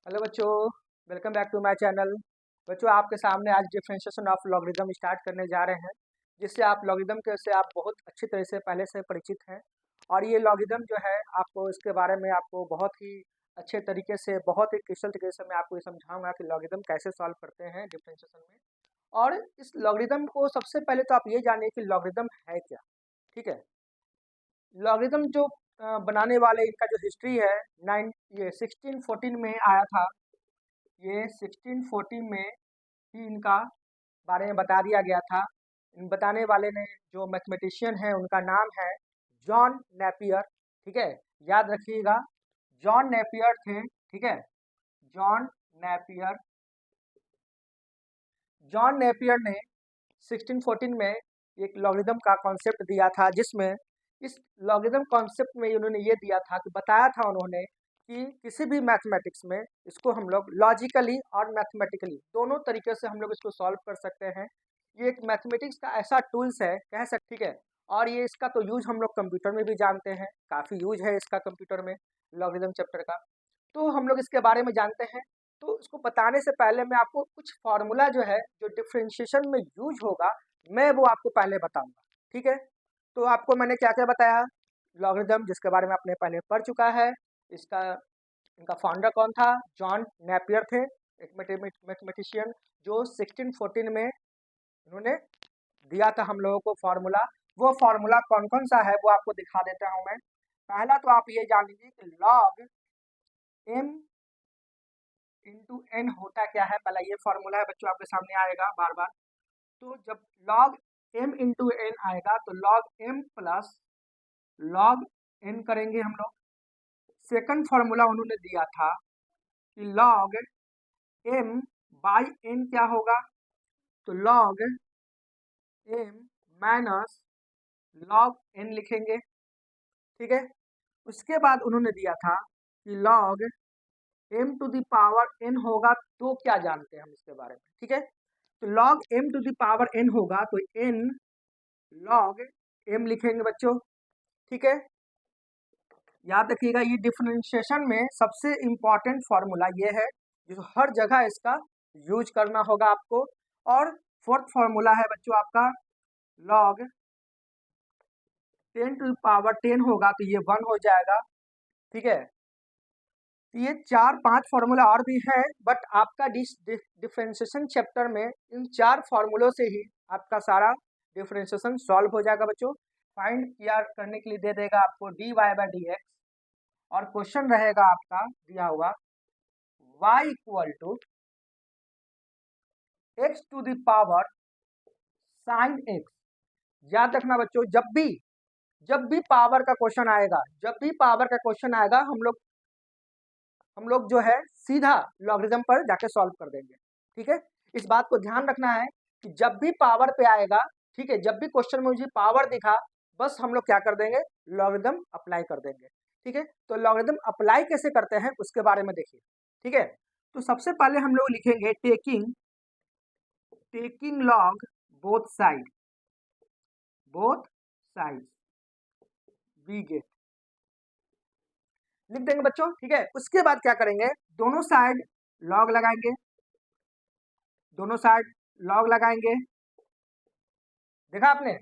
Hello बच्चों, welcome back to my channel. बच्चों, आपके सामने आज डिफरेंशिएशन ऑफ लॉगरिदम स्टार्ट करने जा रहे हैं, जिससे आप लॉगरिदम के से आप बहुत अच्छी तरह से पहले से परिचित हैं। और ये लॉगरिदम जो है आपको इसके बारे में आपको बहुत ही अच्छे तरीके से, बहुत ही क्रिस्टल तरीके से मैं आपको ये समझाऊंगा कि लॉगरिदम कैसे सॉल्व करते हैं डिफरेंशिएशन में। और इस लॉगरिदम को सबसे पहले तो आप ये जानिए कि लॉगरिदम है क्या। ठीक है, लॉगरिदम जो बनाने वाले इनका जो हिस्ट्री है, 1614 में आया था। ये 1614 में ही इनका बारे में बता दिया गया था। इन बताने वाले ने जो मैथमेटिशियन है उनका नाम है जॉन नेपियर। ठीक है, याद रखिएगा, जॉन नेपियर थे। ठीक है, जॉन नेपियर। जॉन नेपियर ने 1614 में एक लॉगरिदम का कॉन्सेप्ट दिया था, जिसमें इस लॉगरिदम कॉन्सेप्ट में उन्होंने ये दिया था कि बताया था उन्होंने कि किसी भी मैथमेटिक्स में इसको हम लोग लॉजिकली और मैथमेटिकली दोनों तरीके से हम लोग इसको सॉल्व कर सकते हैं। ये एक मैथमेटिक्स का ऐसा टूल्स है, कह सकते। ठीक है, और ये इसका तो यूज हम लोग कंप्यूटर में भी जानते हैं, काफ़ी यूज है इसका कंप्यूटर में, लॉगरिदम चैप्टर का। तो हम लोग इसके बारे में जानते हैं। तो इसको बताने से पहले मैं आपको कुछ फार्मूला जो है जो डिफरेंशिएशन में यूज होगा, मैं वो आपको पहले बताऊंगा। ठीक है, तो आपको मैंने क्या क्या बताया। लॉगरिदम, जिसके बारे में आपने पहले पढ़ चुका है। इसका इनका फाउंडर कौन था? जॉन नेपियर थे, एक मैथमेटिशियन, जो 1614 में उन्होंने दिया था हम लोगों को फार्मूला। वो फार्मूला कौन कौन सा है वो आपको दिखा देता हूँ मैं। पहला तो आप ये जान लीजिए कि लॉग एम इंटू एन होता क्या है। पहला ये फॉर्मूला है बच्चों, आपके सामने आएगा बार बार। तो जब लॉग एम इंटू एन आएगा तो log m plus log n करेंगे हम लोग। सेकंड फॉर्मूला उन्होंने दिया था कि लॉग एम बाई एन क्या होगा, तो log m minus log n लिखेंगे। ठीक है, उसके बाद उन्होंने दिया था कि log m to the power n होगा, तो क्या जानते हैं हम इसके बारे में। ठीक है, तो log m to the power n होगा तो एन लॉग एम लिखेंगे बच्चों। ठीक है, याद रखिएगा, ये डिफरेंशिएशन में सबसे इम्पॉर्टेंट फार्मूला ये है, जो हर जगह इसका यूज करना होगा आपको। और फोर्थ फार्मूला है बच्चों आपका लॉग 10 टू पावर 10 होगा तो ये 1 हो जाएगा। ठीक है, तो ये 4-5 फार्मूला और भी है, बट आपका डिफरेंशिएशन चैप्टर में इन 4 फार्मूलों से ही आपका सारा डिफरेंशिएशन सॉल्व हो जाएगा बच्चों। फाइंड किया करने के लिए दे देगा आपको dy बाई डी एक्स, और क्वेश्चन रहेगा आपका दिया हुआ y equal to x to the power sine x. याद रखना बच्चों, जब भी पावर का क्वेश्चन आएगा, जब भी पावर का क्वेश्चन आएगा, हम लोग जो है सीधा लॉगरिदम पर जाके सॉल्व कर देंगे। ठीक है, इस बात को ध्यान रखना है कि जब भी पावर पे आएगा, ठीक है, जब भी क्वेश्चन में मुझे पावर दिखा, बस हम लोग क्या कर देंगे, लॉगरिदम अप्लाई कर देंगे। ठीक है, तो लॉगरिदम अप्लाई कैसे करते हैं उसके बारे में देखिए। ठीक है, तो सबसे पहले हम लोग लिखेंगे taking log both side we get, लिख देंगे बच्चों। ठीक है, उसके बाद क्या करेंगे, दोनों साइड लॉग लगाएंगे, दोनों साइड लॉग लगाएंगे। देखा आपने,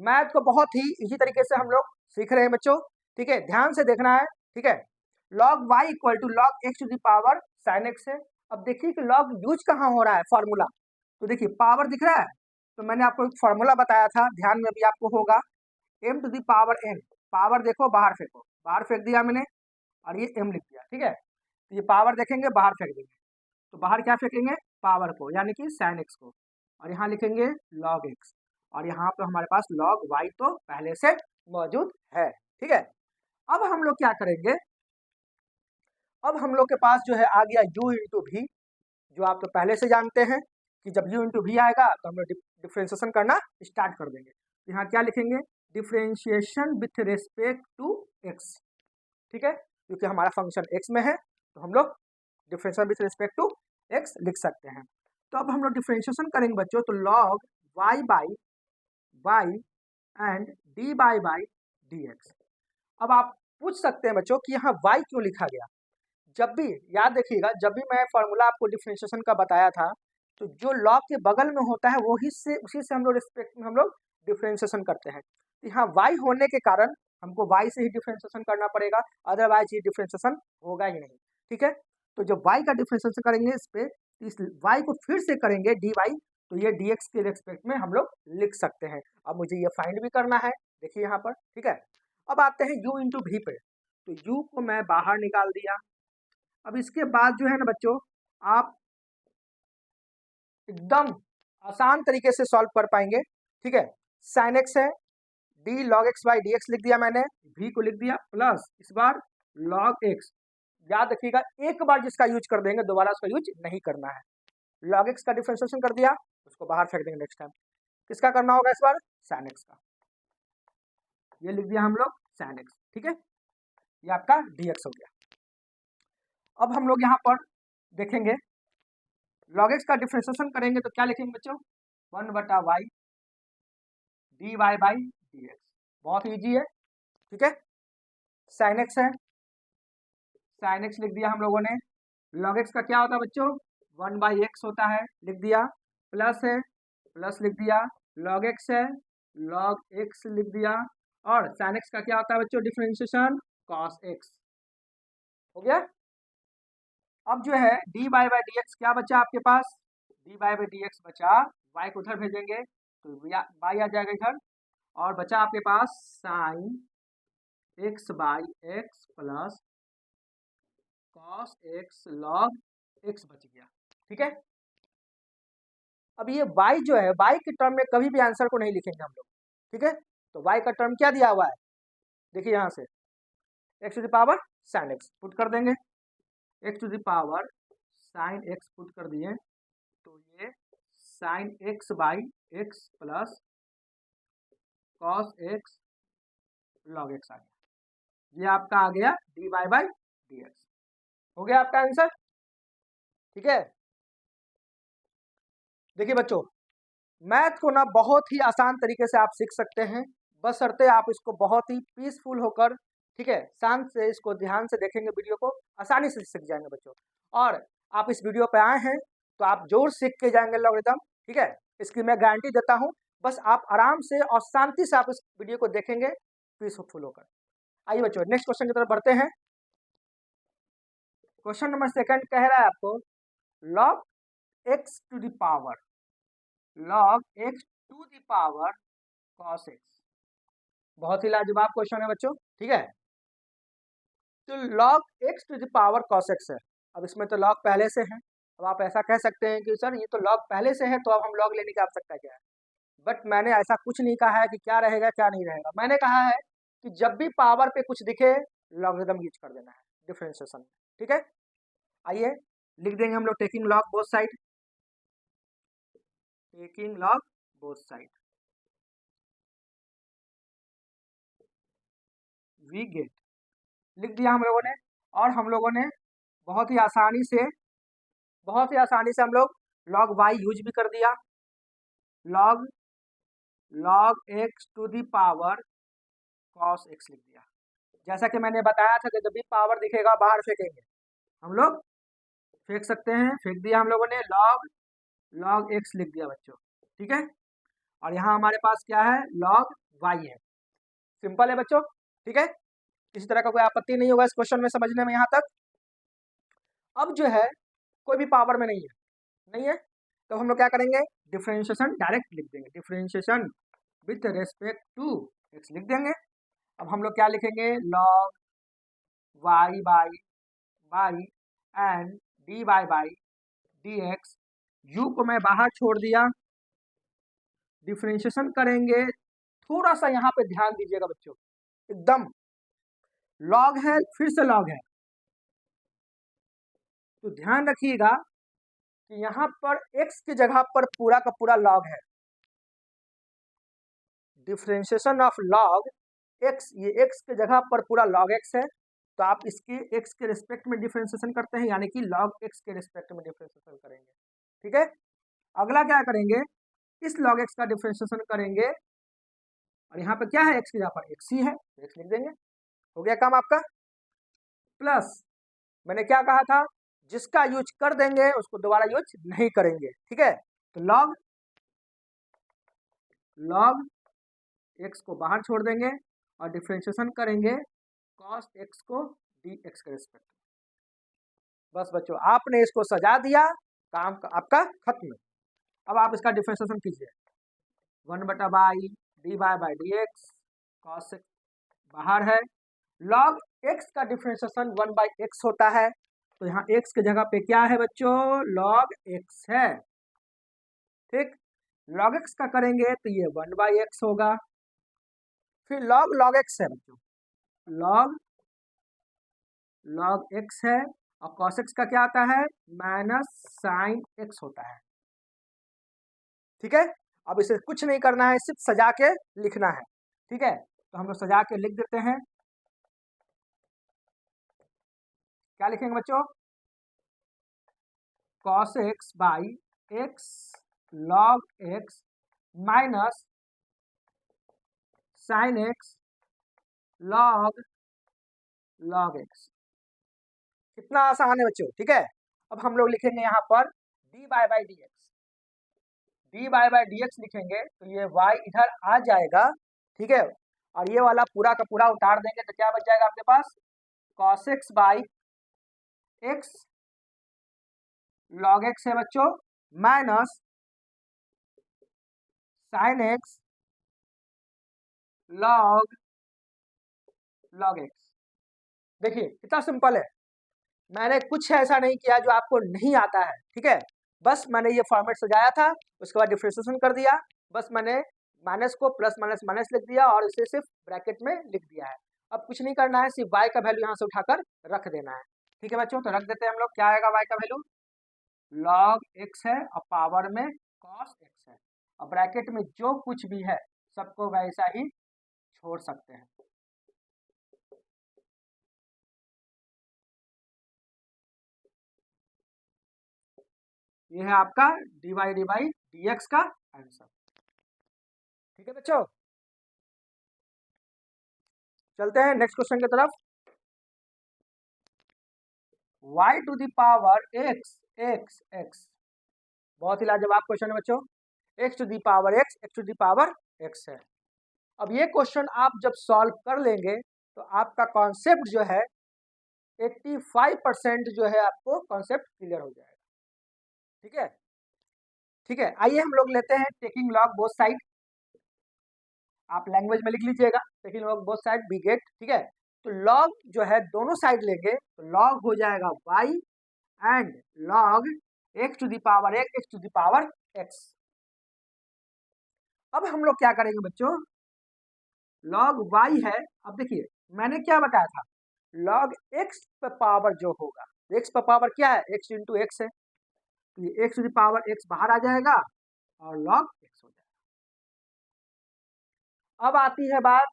मैथ को बहुत ही इजी तरीके से हम लोग सीख रहे हैं बच्चों। ठीक है, ध्यान से देखना है। ठीक है, log y equal to log x to the power sine x है। अब देखिए कि लॉग यूज कहाँ हो रहा है फॉर्मूला, तो देखिए पावर दिख रहा है, तो मैंने आपको एक फॉर्मूला बताया था, ध्यान में भी आपको होगा, m to the power n। Power देखो बाहर फेंको, बाहर फेंक दिया मैंने, और ये m लिख दिया। ठीक है, तो ये पावर देखेंगे बाहर फेंक देंगे, तो बाहर क्या फेंकेंगे, पावर को, यानी कि साइन एक्स को, और यहाँ लिखेंगे लॉग एक्स, और यहाँ पे हमारे पास लॉग वाई तो पहले से मौजूद है। ठीक है, अब हम लोग क्या करेंगे, अब हम लोग के पास जो है आ गया u इंटू भी, जो आप तो पहले से जानते हैं कि जब u इंटू भी आएगा तो हम लोग डिफ्रेंशिएशन करना स्टार्ट कर देंगे। तो यहाँ क्या लिखेंगे, differentiation with respect to x। ठीक है, क्योंकि हमारा फंक्शन x में है तो हम लोग differentiation with respect to x लिख सकते हैं। तो अब हम लोग डिफ्रेंशिएशन करेंगे बच्चों, तो log y by y and d by D x. अब आप पूछ सकते हैं बच्चों कि यहाँ y क्यों लिखा गया। जब भी याद रखिएगा, जब भी मैं फॉर्मूला आपको डिफरेंशिएशन का बताया था, तो जो लॉग के बगल में होता है वही से उसी से हम लोग रिस्पेक्ट में हम लोग डिफरेंशिएशन करते हैं। तो यहाँ y होने के कारण हमको y से ही डिफरेंशिएशन करना पड़ेगा, अदरवाइज ये डिफरेंशिएशन होगा ही नहीं। ठीक है, तो जब y का डिफरेंशिएशन करेंगे इस पे, इस y को फिर से करेंगे dy, तो ये dx के रिस्पेक्ट में हम लोग लिख सकते हैं। अब मुझे ये फाइंड भी करना है, देखिए यहाँ पर। ठीक है, अब आते हैं u इंटू v पे, तो u को मैं बाहर निकाल दिया। अब इसके बाद जो है ना बच्चों, आप एकदम आसान तरीके से सॉल्व कर पाएंगे। ठीक है, साइन एक्स है, D log x by D x लिख दिया मैंने, v को लिख दिया, प्लस इस बार लॉग एक्स। याद रखिएगा, एक बार जिसका यूज कर देंगे दोबारा उसका यूज नहीं करना है। लॉग एक्स का डिफरेंशिएशन कर दिया, उसको बाहर फेंक देंगे नेक्स्ट टाइम। किसका करना होगा इस बार? साइन एक्स का। ये लिख दिया हम लोग साइन एक्स। ठीक है, ये आपका dx हो गया। अब हम लोग यहाँ पर देखेंगे log x का डिफरेंशिएशन करेंगे तो क्या लिखेंगे बच्चों? 1/y dy by dx। बहुत इजी है। ठीक है, साइन एक्स है, साइन एक्स लिख दिया हम लोगों ने। log x का क्या होता है बच्चों? 1/x होता है, लिख दिया। प्लस है, प्लस लिख दिया। log x है, log x लिख दिया। और साइन एक्स का क्या होता है बच्चों? डिफरेंशिएशन cos x हो गया। अब जो है dy बाई dx क्या बचा आपके पास? dy बाई dx बचा, y को उधर भेजेंगे तो y आ जाएगा इधर, और बचा आपके पास sine x by x plus cos x log x बच गया। ठीक है, अब ये y जो है, y के टर्म में कभी भी आंसर को नहीं लिखेंगे हम लोग। ठीक है, तो y का टर्म क्या दिया हुआ है? देखिए यहाँ से x to the power sine x put कर देंगे, x to the power sine x put कर दिए, तो ये sine x by x plus cos x log x आ गया। ये आपका आ गया dy बाई dx। हो गया आपका आंसर। ठीक है, देखिए बच्चों, मैथ को ना बहुत ही आसान तरीके से आप सीख सकते हैं, बशर्ते आप इसको बहुत ही पीसफुल होकर, ठीक है, शांत से इसको ध्यान से देखेंगे, वीडियो को आसानी से सीख जाएंगे बच्चों। और आप इस वीडियो पे आए हैं तो आप जोर सीख के जाएंगे लॉगरिथम। ठीक है, इसकी मैं गारंटी देता हूँ। बस आप आराम से और शांति से आप इस वीडियो को देखेंगे पीसफुल होकर। आइए बच्चों नेक्स्ट क्वेश्चन की तरफ बढ़ते हैं। क्वेश्चन नंबर सेकंड कह रहा है आपको log x to the power cos x। बहुत ही लाजवाब क्वेश्चन है बच्चों। ठीक है, तो log x to the power cos x है। अब इसमें तो log पहले से है। अब आप ऐसा कह सकते हैं कि सर ये तो log पहले से है, तो अब हम log लेने की आवश्यकता क्या है? बट मैंने ऐसा कुछ नहीं कहा है कि क्या रहेगा क्या नहीं रहेगा। मैंने कहा है कि जब भी पावर पे कुछ दिखे लॉगरिथम यूज कर देना है डिफरेंशिएशन में। ठीक है, आइए लिख देंगे हम लोग taking log both side, taking log both side we get, लिख दिया हम लोगों ने। और हम लोगों ने बहुत ही आसानी से हम लोग log y यूज भी कर दिया। log x to the power cos x लिख दिया। जैसा कि मैंने बताया था कि जब भी पावर दिखेगा बाहर फेंकेंगे, हम लोग फेंक सकते हैं, फेंक दिया हम लोगों ने। log x लिख दिया बच्चों। ठीक है, और यहाँ हमारे पास क्या है? log y है। सिंपल है बच्चों। ठीक है, किसी तरह का कोई आपत्ति नहीं होगा इस क्वेश्चन में समझने में यहाँ तक। अब जो है कोई भी पावर में नहीं है, तो हम लोग क्या करेंगे? डिफरेंशिएशन डायरेक्ट लिख देंगे, differentiation with respect to x लिख देंगे। अब हम लोग क्या लिखेंगे? log y by and dy by dx। u को मैं बाहर छोड़ दिया, डिफरेंशिएशन करेंगे। थोड़ा सा यहाँ पे ध्यान दीजिएगा बच्चों, एकदम log है फिर से log है, तो ध्यान रखिएगा कि यहाँ पर x की जगह पर पूरा का पूरा log है। डिफरेंशिएशन ऑफ log x, ये x की जगह पर पूरा log x है, तो आप इसके x के रिस्पेक्ट में डिफरेंशिएशन करते हैं, यानी कि log x के रिस्पेक्ट में डिफरेंशिएशन करेंगे। ठीक है, अगला क्या करेंगे? इस log x का डिफरेंशिएशन करेंगे, और यहाँ पे क्या है? x की जगह पर x ही है, तो x लिख देंगे। हो गया काम आपका। प्लस मैंने क्या कहा था, जिसका यूज कर देंगे उसको दोबारा यूज नहीं करेंगे, ठीक है। तो लॉग एक्स को बाहर छोड़ देंगे और डिफ्रेंशिएशन करेंगे कॉस एक्स को डी एक्स के रिस्पेक्ट। बस बच्चों, आपने इसको सजा दिया, काम आपका खत्म। अब आप इसका डिफ्रेंशिएशन कीजिए, 1/बाई D Y by D X, cos x बाहर है, लॉग एक्स का डिफ्रेंशिएशन 1/x होता है, तो यहाँ x की जगह पे क्या है बच्चों, लॉग x है, ठीक। लॉग x का करेंगे तो ये 1/x होगा, फिर लॉग x है बच्चों, लॉग x है, और cos x का क्या आता है, माइनस साइन x होता है, ठीक है। अब इसे कुछ नहीं करना है, सिर्फ सजा के लिखना है, ठीक है। तो हम लोग सजा के लिख देते हैं, क्या लिखेंगे बच्चों, cos x by x log x minus sine x log x। कितना आसान है बच्चों, ठीक है। अब हम लोग लिखेंगे यहाँ पर d Y by D x लिखेंगे, तो ये y इधर आ जाएगा, ठीक है, और ये वाला पूरा का पूरा उतार देंगे तो क्या बच जाएगा आपके पास, cos x by x log x है बच्चों, minus sine x log x। देखिए कितना सिंपल है, मैंने कुछ ऐसा नहीं किया जो आपको नहीं आता है, ठीक है। बस मैंने ये फॉर्मेट सजाया था, उसके बाद डिफरेंशिएशन कर दिया, बस मैंने माइनस को प्लस माइनस माइनस लिख दिया और इसे सिर्फ ब्रैकेट में लिख दिया है। अब कुछ नहीं करना है, सिर्फ y का वैल्यू यहाँ से उठाकर रख देना है, ठीक है बच्चों। तो रख देते हैं हम लोग, क्या आएगा y का वैल्यू, log x है और पावर में cos x है, और ब्रैकेट में जो कुछ भी है सबको वैसा ही छोड़ सकते हैं। ये है आपका dy बाई dx का आंसर, ठीक है बच्चों। चलते हैं नेक्स्ट क्वेश्चन की तरफ, y to the power x, बहुत ही लाजवाब क्वेश्चन है बच्चों, x to the power x है। अब ये क्वेश्चन आप जब सॉल्व कर लेंगे तो आपका कॉन्सेप्ट जो है 85% जो है आपको कॉन्सेप्ट क्लियर हो जाएगा, ठीक है। ठीक है, आइए हम लोग लेते हैं टेकिंग लॉग बोथ साइड, आप लैंग्वेज में लिख लीजिएगा, taking log both side we get, ठीक है। तो लॉग जो है दोनों साइड लेंगे तो लॉग हो जाएगा y and log x to the power x to the power x। अब हम लोग क्या करेंगे बच्चों, लॉग y है, अब देखिए मैंने क्या बताया था, लॉग x पर पावर जो होगा, x पर पावर क्या है, x इंटू एक्स है, तो ये x to the power x बाहर आ जाएगा और लॉग x हो जाएगा। अब आती है बात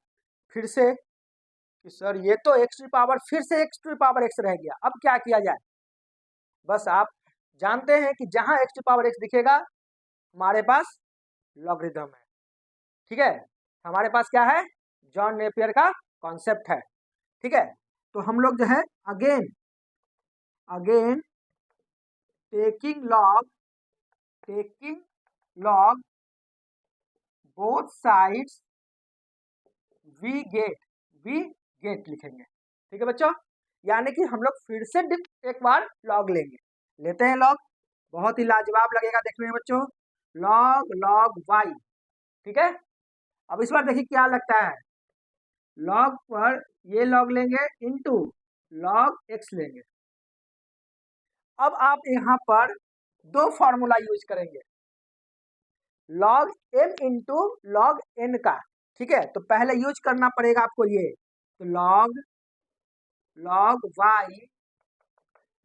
फिर से कि सर ये तो x टू द पावर फिर से x to the power x रह गया, अब क्या किया जाए। बस आप जानते हैं कि जहां x to the power x दिखेगा हमारे पास लॉगरिथम है, ठीक है, हमारे पास क्या है, जॉन नेपियर का कॉन्सेप्ट है, ठीक है। तो हम लोग जो है again taking log both sides we get लिखेंगे, ठीक है बच्चों। यानी कि हम लोग फिर से एक बार लॉग लेते हैं लॉग, बहुत ही लाजवाब लगेगा देखने में बच्चों, लॉग y, ठीक है। अब इस बार देखिए क्या लगता है, लॉग पर ये लॉग लेंगे इनटू लॉग x लेंगे। अब आप यहाँ पर दो फॉर्मूला यूज करेंगे, log m into log n का, ठीक है। तो पहले यूज करना पड़ेगा आपको ये, तो log y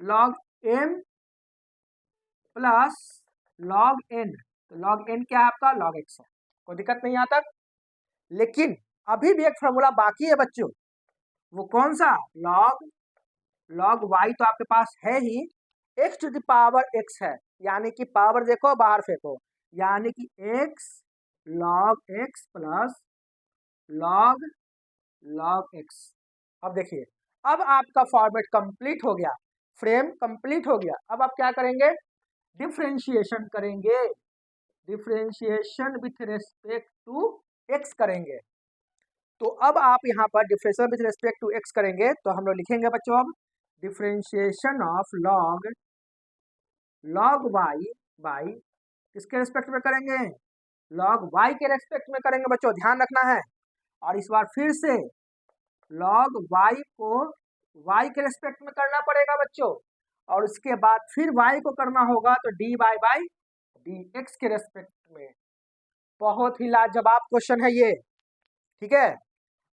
log m plus log n, तो लॉग n क्या है आपका, लॉग x है, कोई दिक्कत नहीं यहाँ तक। लेकिन अभी भी एक फॉर्मूला बाकी है बच्चों, वो कौन सा, लॉग y तो आपके पास है ही, x to the power x है, यानी कि पावर देखो बाहर फेंको, यानी कि x log x plus log x। अब देखिए, अब आपका फॉर्मेट कंप्लीट हो गया, फ्रेम कंप्लीट हो गया। अब आप क्या करेंगे, डिफरेंशिएशन करेंगे, differentiation with respect to x करेंगे। तो अब आप यहाँ पर differentiation with respect to x करेंगे तो हम लोग लिखेंगे बच्चों, अब differentiation of log y by किसके रेस्पेक्ट में करेंगे, लॉग वाई के रेस्पेक्ट में करेंगे बच्चों, ध्यान रखना है। और इस बार फिर से लॉग वाई को वाई के रेस्पेक्ट में करना पड़ेगा बच्चों, और उसके बाद फिर वाई को करना होगा तो d Y by D x के रेस्पेक्ट में। बहुत ही लाजवाब क्वेश्चन है ये, ठीक है।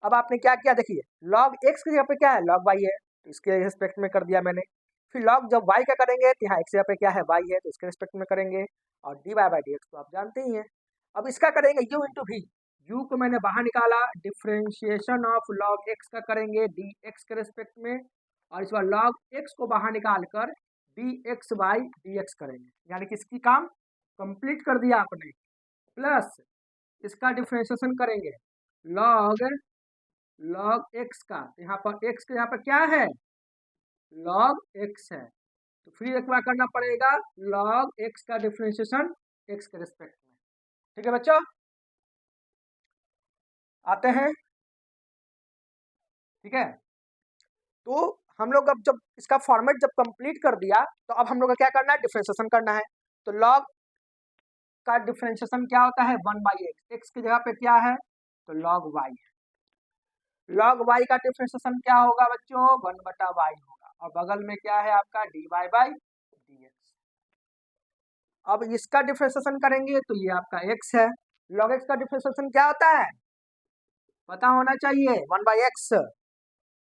अब आपने क्या किया, देखिए लॉग एक्स की जगह पे क्या है, लॉग वाई है, तो इसके रेस्पेक्ट में कर दिया मैंने। फिर लॉग जब वाई का करेंगे तो यहाँ एक्स की जगह पे क्या है, वाई है, तो इसके रेस्पेक्ट में करेंगे। और d Y by D x तो आप जानते ही हैं। अब इसका करेंगे यू इंटू वी, यू को मैंने बाहर निकाला, डिफरेंशिएशन ऑफ लॉग एक्स का करेंगे डी एक्स के रेस्पेक्ट में, और इस बार लॉग एक्स को बाहर निकाल कर D x by D x करेंगे, यानी कि इसकी काम कंप्लीट कर दिया आपने। प्लस इसका डिफरेंशिएशन करेंगे लॉग एक्स का, यहाँ पर एक्स के यहाँ पर क्या है, लॉग एक्स है, तो फिर एक बार करना पड़ेगा लॉग एक्स का डिफरेंशिएशन एक्स के रिस्पेक्ट में। ठीक है बच्चों, आते हैं, ठीक है। तो हम लोग अब जब इसका फॉर्मेट जब कंप्लीट कर दिया तो अब हम लोग का क्या करना है, डिफरेंशिएशन करना है। तो लॉग का डिफरेंशिएशन क्या होता है, 1/x, एक्स की जगह पे क्या है तो लॉग वाई है। लॉग वाई का डिफरेंशिएशन क्या होगा बच्चों, 1/y होगा, और बगल में क्या है आपका dy बाई dx। अब इसका डिफरेंशिएशन करेंगे तो ये आपका x है। लॉग x का डिफरेंशिएशन क्या होता है, पता होना चाहिए, 1/x,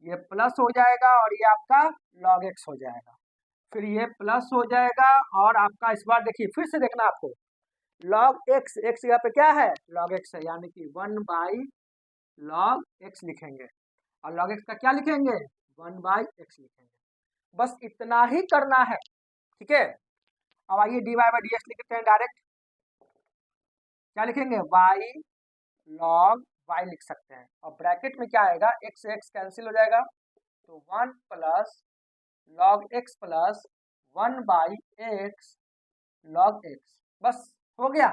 ये प्लस हो जाएगा और ये आपका लॉग x हो जाएगा, फिर ये प्लस हो जाएगा, और आपका इस बार देखिए फिर से देखना आपको, लॉग x, x जगह पे क्या है लॉग x है, यानी कि 1/log x लिखेंगे, और log x का क्या लिखेंगे 1/x लिखेंगे। बस इतना ही करना है, ठीक है। अब आइए dy बाई डी एक्स लिखते हैं डायरेक्ट, क्या लिखेंगे y log y लिख सकते हैं, और ब्रैकेट में क्या आएगा, x से x कैंसिल हो जाएगा, तो 1 plus log x plus 1/x log x, बस हो गया,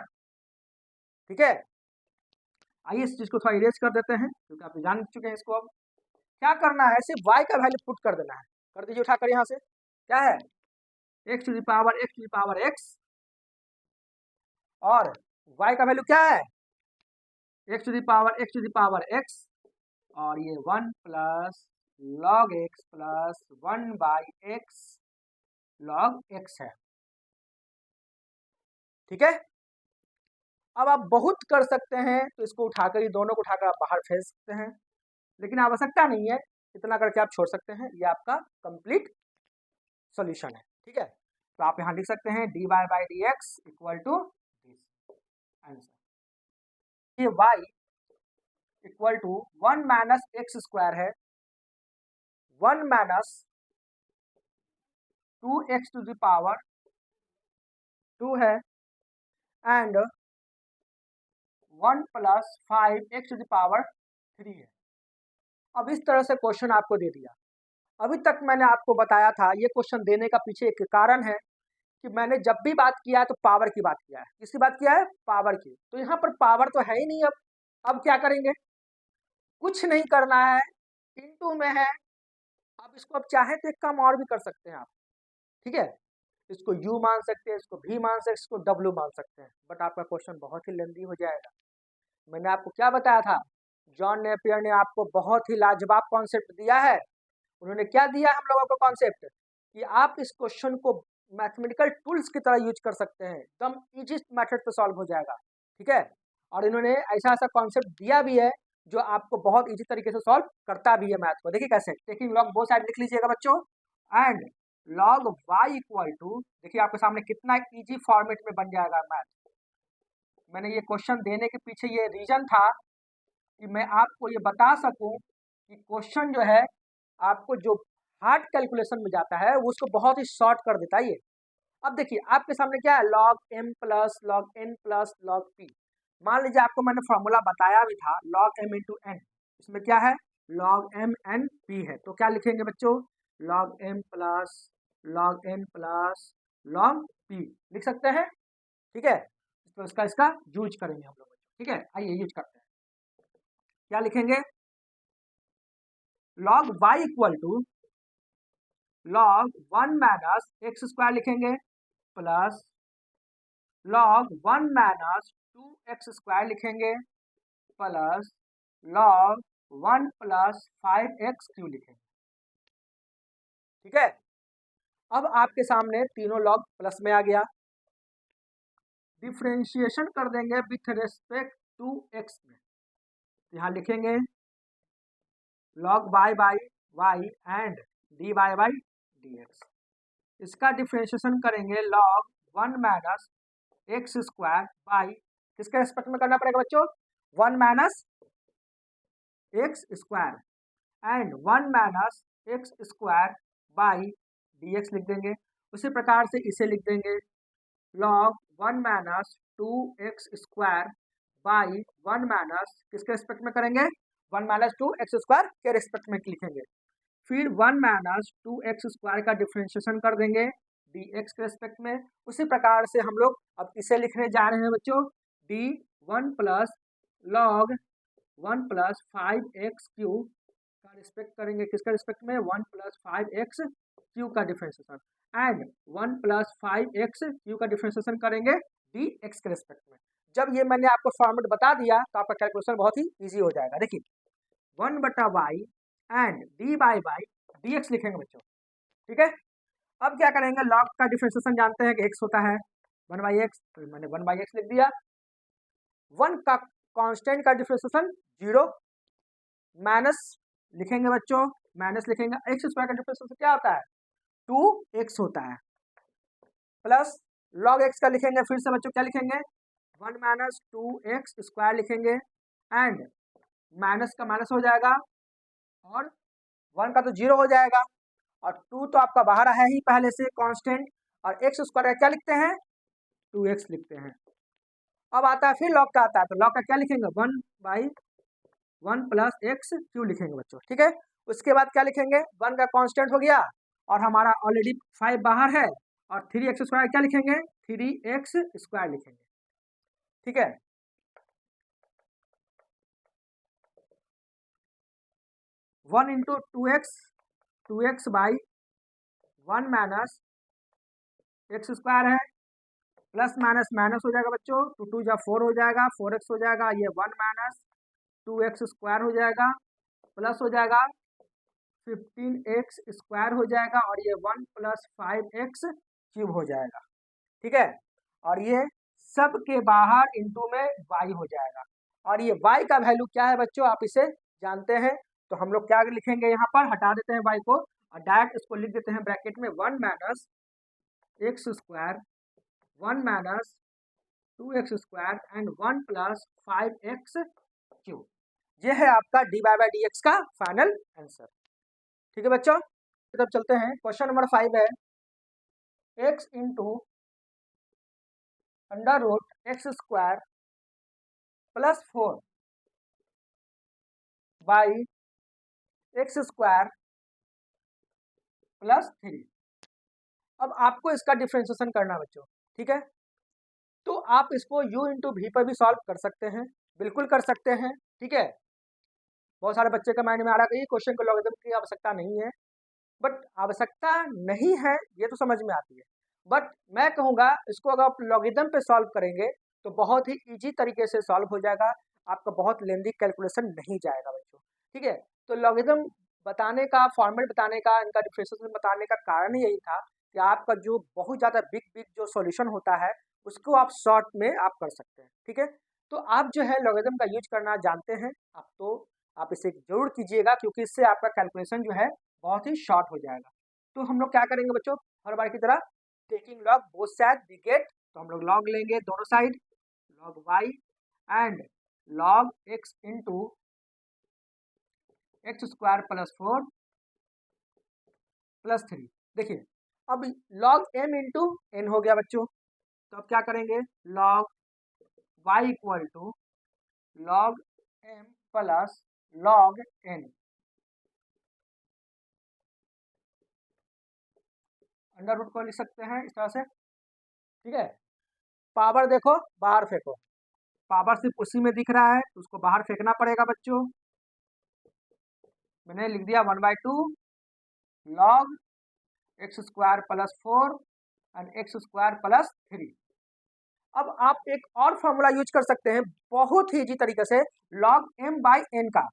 ठीक है। आइए इस चीज को थोड़ा इरेज कर देते हैं क्योंकि आप जान चुके हैं इसको। अब क्या करना है, सिर्फ y का वैल्यू पुट कर देना है, कर दीजिए उठाकर यहाँ से, क्या है x to the power x, और y का वैल्यू क्या है x to the power x, और ये 1 plus log x plus 1/x log x है, ठीक है। अब आप बहुत कर सकते हैं तो इसको उठाकर, ये दोनों को उठाकर आप बाहर फेंक सकते हैं, लेकिन आवश्यकता नहीं है, इतना करके आप छोड़ सकते हैं, ये आपका कंप्लीट सॉल्यूशन है, ठीक है। तो आप यहाँ लिख सकते हैं dy by D x equal to this answer, ये y equal to 1 minus x square है, 1 minus 2x to the power 2 है, and 1 plus 5x to the power 3 है। अब इस तरह से क्वेश्चन आपको दे दिया। अभी तक मैंने आपको बताया था, ये क्वेश्चन देने का पीछे एक कारण है कि मैंने जब भी बात किया है तो पावर की बात किया है, किसकी बात किया है, पावर की। तो यहाँ पर पावर तो है ही नहीं, अब क्या करेंगे, कुछ नहीं करना है, इनटू में है। अब इसको अब चाहे तो एक काम और भी कर सकते हैं आप, ठीक है, इसको u मान सकते हैं, इसको v मान सकते हैं, इसको w मान सकते हैं, बट आपका क्वेश्चन बहुत ही लेंदी हो जाएगा। मैंने आपको क्या बताया था, जॉन नेपियर ने आपको बहुत ही लाजवाब कॉन्सेप्ट दिया है। उन्होंने क्या दिया हम लोगों को कॉन्सेप्ट, कि आप इस क्वेश्चन को मैथमेटिकल टूल्स की तरह यूज कर सकते हैं, एकदम इजीस्ट मेथड पे सॉल्व हो जाएगा, ठीक है। और इन्होंने ऐसा ऐसा कॉन्सेप्ट दिया भी है जो आपको बहुत इजी तरीके से सॉल्व करता भी है मैथ को। देखिए कैसे, टेकिंग लॉग बोथ साइड लिख लीजिएगा बच्चों, and log y equal to, देखिए आपके सामने कितना इजी फॉर्मेट में बन जाएगा मैथ। मैंने ये क्वेश्चन देने के पीछे ये रीजन था कि मैं आपको ये बता सकूं कि क्वेश्चन जो है आपको जो हार्ड कैलकुलेशन में जाता है वो उसको बहुत ही शॉर्ट कर देता है ये। अब देखिए आपके सामने क्या है, log m plus log n plus log p। मान लीजिए आपको मैंने फॉर्मूला बताया भी था log m इंटू n, इसमें क्या है log m n p है, तो क्या लिखेंगे बच्चों, log m plus log n plus log p लिख सकते हैं। ठीक है, तो इसका यूज करेंगे हम लोग। ठीक है, आइए यूज करते हैं। क्या लिखेंगे, log y equal to log 1 minus x square लिखेंगे plus log 1 minus 2x square लिखेंगे plus log 1 plus 5x cube लिखेंगे। ठीक है, अब आपके सामने तीनों लॉग प्लस में आ गया। डिफ्रेंशिएशन कर देंगे विथ रेस्पेक्ट टू एक्स में, यहाँ लिखेंगे log y by y and dy by dx। इसका डिफ्रेंशिएशन करेंगे log 1 minus x square by, किसके रेस्पेक्ट में करना पड़ेगा बच्चों, 1 minus x square and 1 minus x square by dx लिख देंगे। उसी प्रकार से इसे लिख देंगे log 1 minus 2x square by 1 minus, किसके रिस्पेक्ट में करेंगे, 1 माइनस 2x स्क्वायर के रिस्पेक्ट में लिखेंगे। फिर 1 माइनस 2x स्क्वायर का डिफ्रेंशिएशन कर देंगे dx के रिस्पेक्ट में। उसी प्रकार से हम लोग अब इसे लिखने जा रहे हैं बच्चों, d1 plus log 1 plus 5x Q का रिस्पेक्ट करेंगे, किसका रिस्पेक्ट में, 1 प्लस 5x क्यू का differentiation and 1 plus 5x Q का डिफ्रेंशिएशन करेंगे dx के रिस्पेक्ट में। जब ये मैंने आपको फॉर्मेट बता दिया तो आपका कैलकुलेशन बहुत ही इजी हो जाएगा। देखिए 1 बटा y and d by by dx लिखेंगे बच्चों। ठीक है, अब क्या करेंगे, log का डिफ्रेंशिएशन जानते हैं कि x होता है 1 बाई एक्स, तो मैंने 1 बाई एक्स लिख दिया। 1 का कांस्टेंट का डिफ्रेंशिएशन 0 माइनस लिखेंगे बच्चों, माइनस लिखेंगे, एक्स स्क्वायर का डिफ्रेंशिएशन क्या होता है, 2x होता है, प्लस log x का लिखेंगे, फिर से बच्चों क्या लिखेंगे, 1 माइनस 2x स्क्वायर लिखेंगे एंड माइनस का माइनस हो जाएगा और 1 का तो 0 हो जाएगा और 2 तो आपका बाहर है ही पहले से कांस्टेंट, और x स्क्वायर का क्या लिखते हैं, 2x लिखते हैं। अब आता है फिर log का आता है, तो log का क्या लिखेंगे, 1 बाई 1 प्लस एक्स क्यू लिखेंगे बच्चों। ठीक है, उसके बाद क्या लिखेंगे, 1 का कांस्टेंट हो गया और हमारा ऑलरेडी 5 बाहर है, और 3x स्क्वायर क्या लिखेंगे, 3x स्क्वायर लिखेंगे। ठीक है, one into two x by 1 minus x square है, प्लस माइनस माइनस हो जाएगा बच्चों, 2 2 जा 4 हो जाएगा, 4x हो जाएगा, ये 1 माइनस 2x स्क्वायर हो जाएगा, प्लस हो जाएगा 15x स्क्वायर हो जाएगा, और ये 1 प्लस 5x क्यूब हो जाएगा। ठीक है, और ये सब के बाहर इंटू में y हो जाएगा, और ये y का वैल्यू क्या है बच्चों, आप इसे जानते हैं, तो हम लोग क्या लिखेंगे, यहाँ पर हटा देते हैं y को और डायरेक्ट इसको लिख देते हैं ब्रैकेट में 1 minus x square 1 minus 2x square and 1 plus 5x cube. ये है आपका dy बाई dx का फाइनल आंसर। ठीक है बच्चों, तब चलते हैं, क्वेश्चन नंबर 5 है x into under root x square plus 4 by x square plus 3। अब आपको इसका डिफ्रेंशिएशन करना बच्चों। ठीक है, तो आप इसको u इंटू वी पर भी सॉल्व कर सकते हैं, बिल्कुल कर सकते हैं। ठीक है, बहुत सारे बच्चे का माइंड में आ रहा है कि ये क्वेश्चन को लॉगरिथम की आवश्यकता नहीं है, बट आवश्यकता नहीं है ये तो समझ में आती है, बट मैं कहूँगा इसको अगर आप लॉगरिथम पे सॉल्व करेंगे तो बहुत ही इजी तरीके से सॉल्व हो जाएगा, आपका बहुत लेंदी कैलकुलेशन नहीं जाएगा बच्चों। ठीक है, तो लॉगरिथम बताने का, फॉर्मेट बताने का, इनका डिफरेंशिएशन बताने का कारण यही था कि आपका जो बहुत ज़्यादा बिग जो सॉल्यूशन होता है उसको आप शॉर्ट में आप कर सकते हैं। ठीक है, तो आप जो है लॉगरिथम का यूज करना जानते हैं आप, तो आप इसे जरूर कीजिएगा, क्योंकि इससे आपका कैलकुलेशन जो है बहुत ही शॉर्ट हो जाएगा। तो हम लोग क्या करेंगे बच्चों, हर बार की तरह taking log both side we get, तो हम लोग लॉग लेंगे दोनों side, log y and log x into x square plus 4 plus 3। देखिए अब लॉग m इंटू एन हो गया बच्चों, तो अब क्या करेंगे, log y equal to log m plus log n under root को लिख सकते हैं इस तरह से, ठीक है। पावर देखो बाहर फेंको, पावर सिर्फ उसी में दिख रहा है तो उसको बाहर फेंकना पड़ेगा बच्चों। मैंने लिख दिया 1/2 log x square plus 4 and x square plus 3। अब आप एक और फॉर्मूला यूज कर सकते हैं बहुत ही इजी तरीके से, लॉग m बाई n का।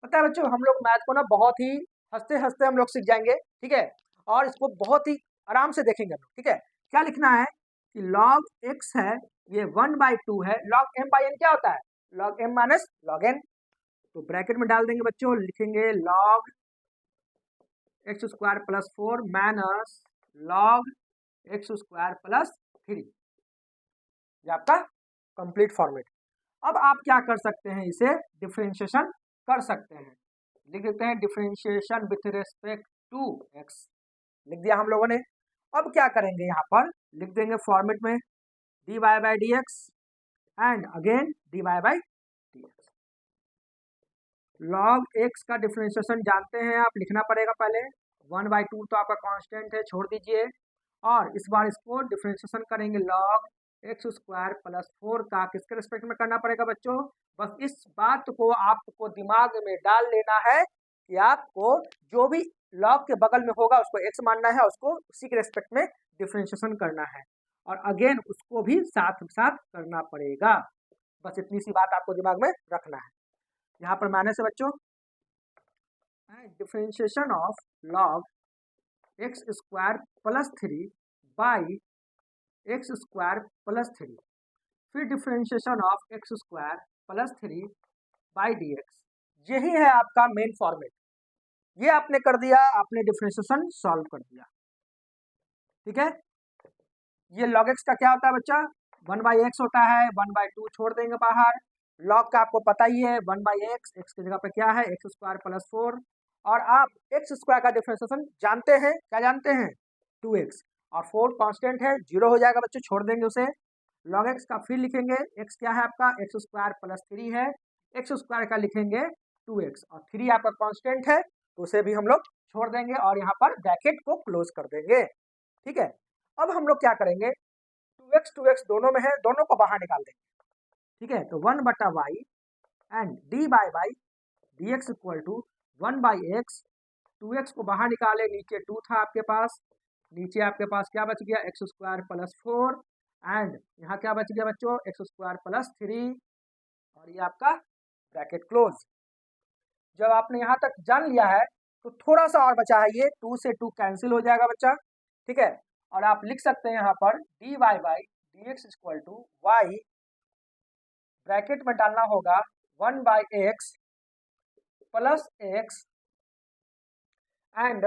पता है बच्चों, हम लोग मैथ को ना बहुत ही हंसते हंसते हम लोग सीख जाएंगे, ठीक है, और इसको बहुत ही आराम से देखेंगे हम लोग, ठीक है। क्या लिखना है कि लॉग x है, ये 1/2 है, लॉग m बाई n क्या होता है, log m minus log n। तो ब्रैकेट में डाल देंगे बच्चों, लिखेंगे log x square plus 4 minus log x square plus 3, ये आपका कंप्लीट फॉर्मेट। अब आप क्या कर सकते हैं, इसे डिफरेंशिएशन कर सकते हैं, लिख देते हैं differentiation with respect to x, लिख दिया हम लोगों ने। अब क्या करेंगे, यहाँ पर लिख देंगे फॉर्मेट में d Y by D x and again d Y by D x. Log x का डिफरेंशिएशन जानते हैं आप, लिखना पड़ेगा पहले, 1/2 तो आपका कांस्टेंट है, छोड़ दीजिए, और इस बार इसको डिफरेंशिएशन करेंगे लॉग एक्स स्क्वायर प्लस 4 का, किसके रिस्पेक्ट में करना पड़ेगा बच्चों, बस इस बात को आपको दिमाग में डाल लेना है कि आपको जो भी लॉग के बगल में होगा उसको एक्स मानना है, उसको उसी के रिस्पेक्ट में डिफरेंशिएशन करना है, और अगेन उसको भी साथ साथ करना पड़ेगा। बस इतनी सी बात आपको दिमाग में रखना है। यहाँ पर माइनस है बच्चों, differentiation of log x square plus 3 by x square plus 3, फिर differentiation of x square plus 3 by D x, यही है आपका मेन फॉर्मेट। ये आपने कर दिया, आपने डिफरेंशिएशन सॉल्व कर दिया, ठीक है। ये लॉग एक्स का क्या होता है बच्चा, 1/x होता है, 1/2 छोड़ देंगे बाहर, लॉग का आपको पता ही है 1/x, एक्स की जगह पे क्या है एक्स स्क्वायर प्लस 4, और आप एक्स स्क्वायर का डिफरेंशिएशन जानते हैं, क्या जानते हैं 2x, और 4 कांस्टेंट है, 0 हो जाएगा बच्चों, छोड़ देंगे उसे। लॉग एक्स का फिर लिखेंगे, एक्स क्या है आपका एक्स स्क्वायर प्लस 3 है, एक्स स्क्वायर का लिखेंगे 2x, और 3 आपका कांस्टेंट है तो उसे भी हम लोग छोड़ देंगे और यहाँ पर ब्रैकेट को क्लोज कर देंगे, ठीक है। अब हम लोग क्या करेंगे, 2x दोनों में है, दोनों को बाहर निकाल देंगे, ठीक है। तो 1/y and d by by D x equal to 1/x, 2x को बाहर निकाले, नीचे 2 था आपके पास, नीचे आपके पास क्या बच गया एक्स स्क्वायर प्लस 4 एंड यहाँ क्या बच गया बच्चों एक्स स्क्वायर प्लस 3, और ये आपका ब्रैकेट क्लोज। जब आपने यहाँ तक जान लिया है तो थोड़ा सा और बचा है, ये 2 से 2 कैंसिल हो जाएगा बच्चा, ठीक है, और आप लिख सकते हैं यहाँ पर d Y by D x equal to y, bracket में डालना होगा 1/x प्लस एक्स, एंड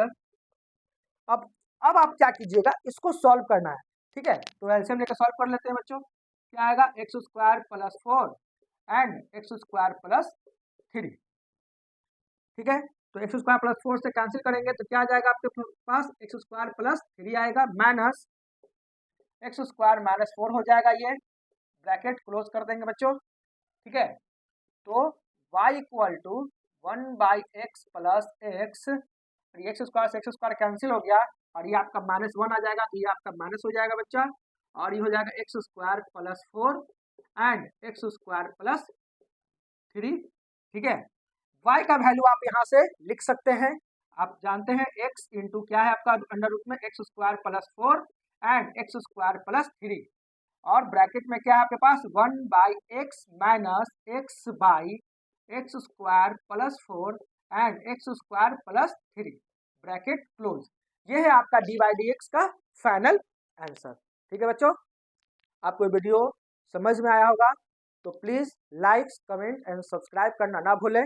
अब आप क्या कीजिएगा, इसको सॉल्व करना है, ठीक है। तो एलसीएम लेकर सॉल्व कर लेते हैं बच्चों, क्या आएगा x square plus 4 and x square plus 3, ठीक है। तो एक्स स्क्वायर प्लस 4 से कैंसिल करेंगे तो क्या आ जाएगा आपके पास एक्स स्क्वायर प्लस 3 आएगा, माइनस एक्स स्क्वायर माइनस 4 हो जाएगा, ये ब्रैकेट क्लोज कर देंगे बच्चों, ठीक है। तो y equal to 1/x plus x, x square से एक्स स्क्वायर कैंसिल हो गया, और ये आपका -1 आ जाएगा, तो ये आपका माइनस हो जाएगा बच्चा, और ये हो जाएगा x square plus 4 and x square plus 3, ठीक है। y का वैल्यू आप यहाँ से लिख सकते हैं, आप जानते हैं x इंटू क्या है आपका अंडर रूट में x square plus 4 and x square plus 3, और ब्रैकेट में क्या है आपके पास 1/x minus x by x square plus 4 and x square plus 3, bracket close. ये है आपका डी बाई डी एक्स का फाइनल आंसर, ठीक है बच्चों। आपको वीडियो समझ में आया होगा तो please like comment and subscribe करना ना भूलें।